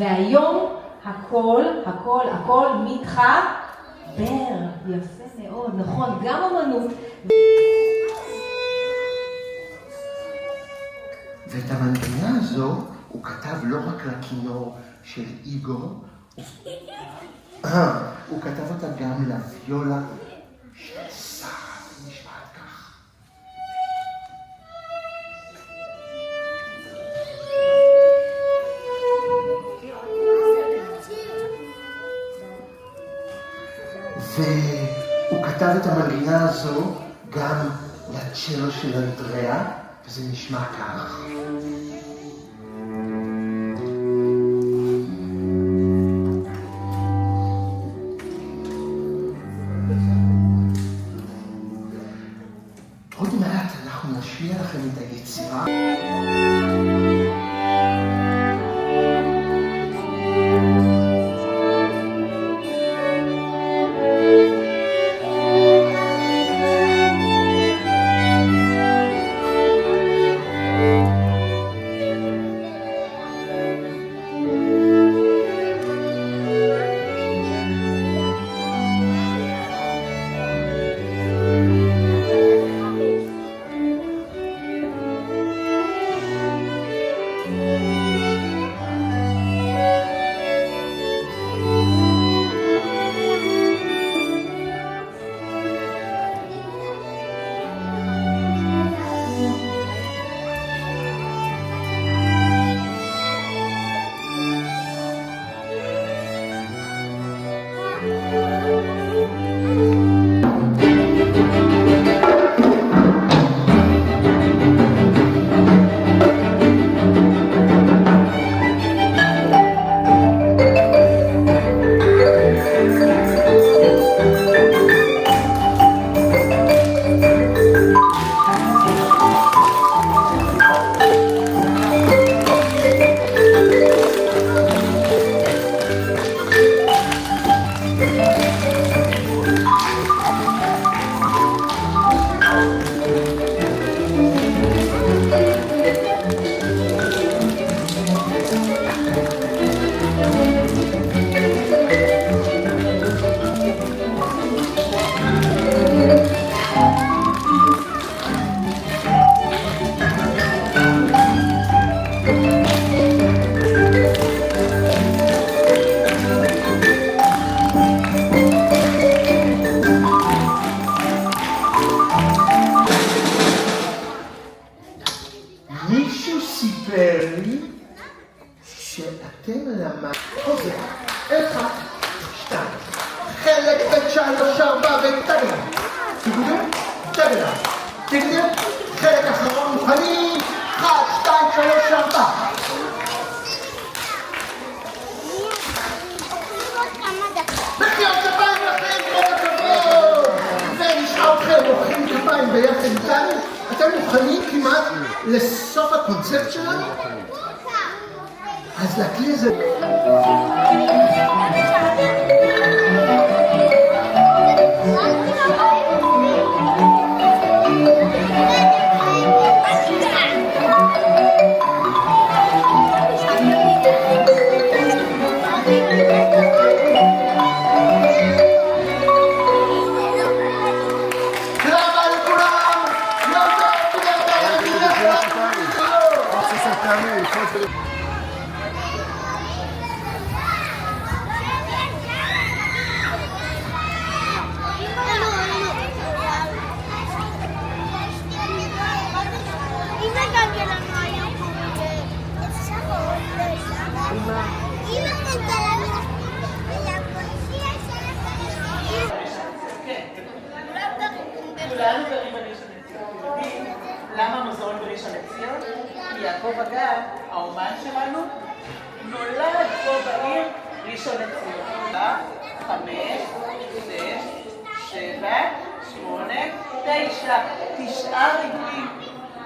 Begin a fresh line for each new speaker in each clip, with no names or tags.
והיום הכל מתחבר. יפה מאוד, נכון, גם אמנות.
ואת המנגינה הזו הוא כתב לא רק לכינור של איגור, הוא כתב אותה גם לוויולה של סעד, נשמעת כך. והוא כתב את המנגינה הזו גם לצ'לו של אנדריאה, וזה נשמע כך. עוד מעט אנחנו נשמיע לכם את היצירה. מישהו סיפר לי שאתם למדתם חוזר, 1, 2, חלק ב3, 4 ותגלה. תגלה, חלק אחרון מוכנים, 1, 2, 3, 4. מחיאות כפיים לכם, כל הכבוד! ונשאר אתכם מוחאים כפיים ביחד איתנו. אתם מוכנים כמעט לסוף הקונצפט שלנו? אז להקליט זה...
כולנו גרים בראשון לציון. למה מוזיאון בראשון לציון? כי יעקב הגר, האומן שלנו, נולד פה בעיר ראשון לציון. 5, 6, 7, 8, 9. 9 ריבועים.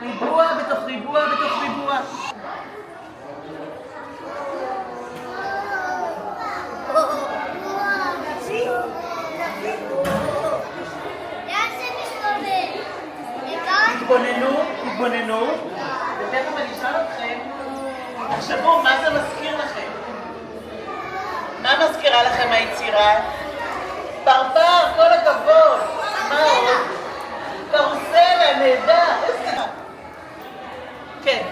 ריבוע בתוך ריבוע בתוך ריבוע. תתבוננו, ותכף אני אשאל אתכם, תחשבו מה זה מזכיר לכם. נראה לכם היצירה? ברבר, כל הכבוד. מה עוד? קרוסלה, נהדר. איזה... כן.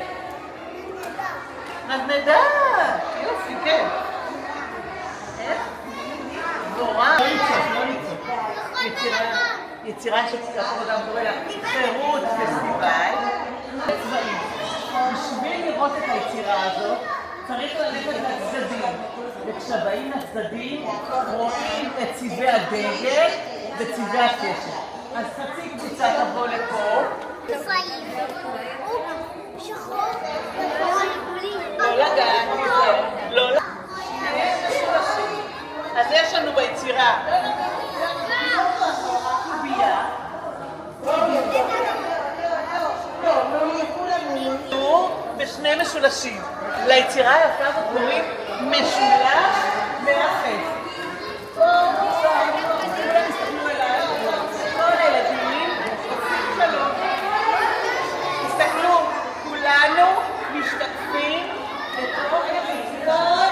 נדנדה. יופי, כן. איך? דבורה. לא לצעוק. יצירה שצריכה גם קורא לה חירות פסטיבל. צבעים. בשביל לראות את היצירה הזאת, צריך ללכת לצדדים. וכשבאים לצדדים, רואים את צבעי הדגל וצבעי הקשת. אז חצי קבוצה תבוא לפה. לא לגעת, לא לגעת. אז יש לנו ביצירה קובייה. בשני משולשים. ליצירה היפה הזאת קוראים משולש מאחד. כולם הסתכלו אליי, כל הילדים עושים שלום. תסתכלו, כולנו משתתפים בתוך היצירה.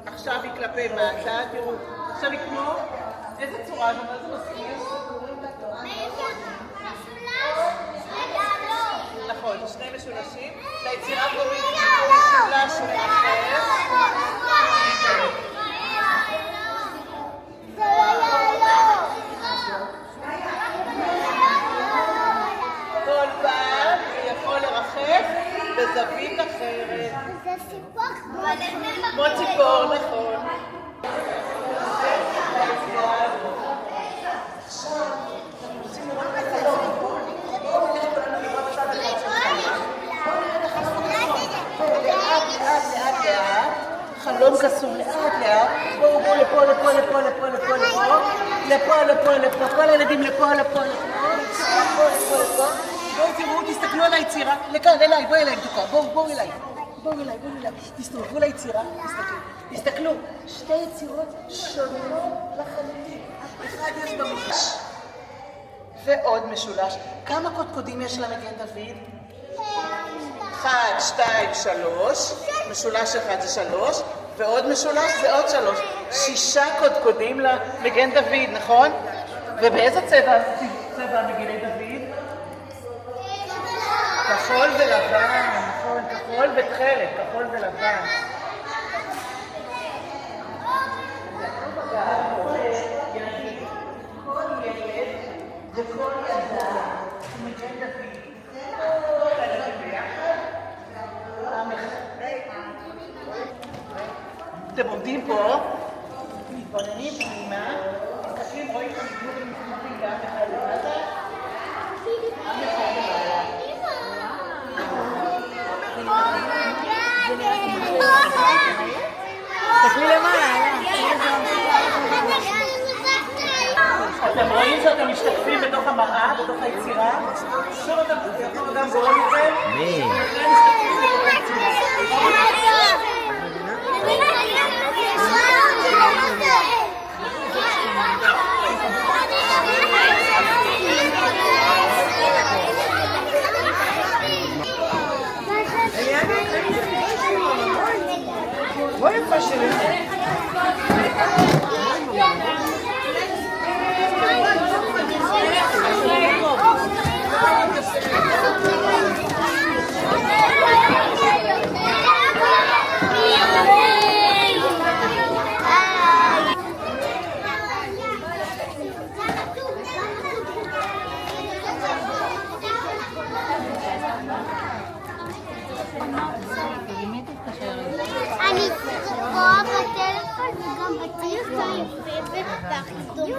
עכשיו היא כלפי מטה, תראו, עכשיו היא כמו, איזה צורה זאת, מה זה מזכיר? נכון, שני משולשים, ליצירה קוראים משולש מאחר. כל פעם הוא יכול לרחף בזווית אחרת. כמו ציפור, נכון. חלום קסום, לאט לאט, בואו לפה, לפה, לפה, לפה, לפה, לפה, לפה, לפה, כל הילדים לפה, לפה, לפה, בואו תראו, תסתכלו על היצירה, לכאן, אליי, בואי אליי, דוקה, בואו אליי, תסתכלו ליצירה, תסתכלו, שתי יצירות שונות לחלוטין, אחד יש במשולש, ועוד משולש, כמה קודקודים יש למגן דוד? 1, 2, 3, משולש אחד זה 3, ועוד משולש זה עוד 3. 6 קודקודים למגן דוד, נכון? ובאיזה צבע מגיני דוד? כחול ולבן, נכון, כחול ותכלת, כחול ולבן. כל ילד וכל ילדה מגן דוד. אתם עומדים פה, מתבוננים פנימה, מסתכלים, רואים את המגנות ומתמחים גם אחד למטה, גם אחד למעלה. תסתכלי למעלה, אתם רואים שאתם משתתפים בתוך המראה, בתוך היצירה? שוב אתם גם גורם לכם? מי? בואי יפה שלי.
אני רואה בטלפון וגם בטלפון יפה והחידון.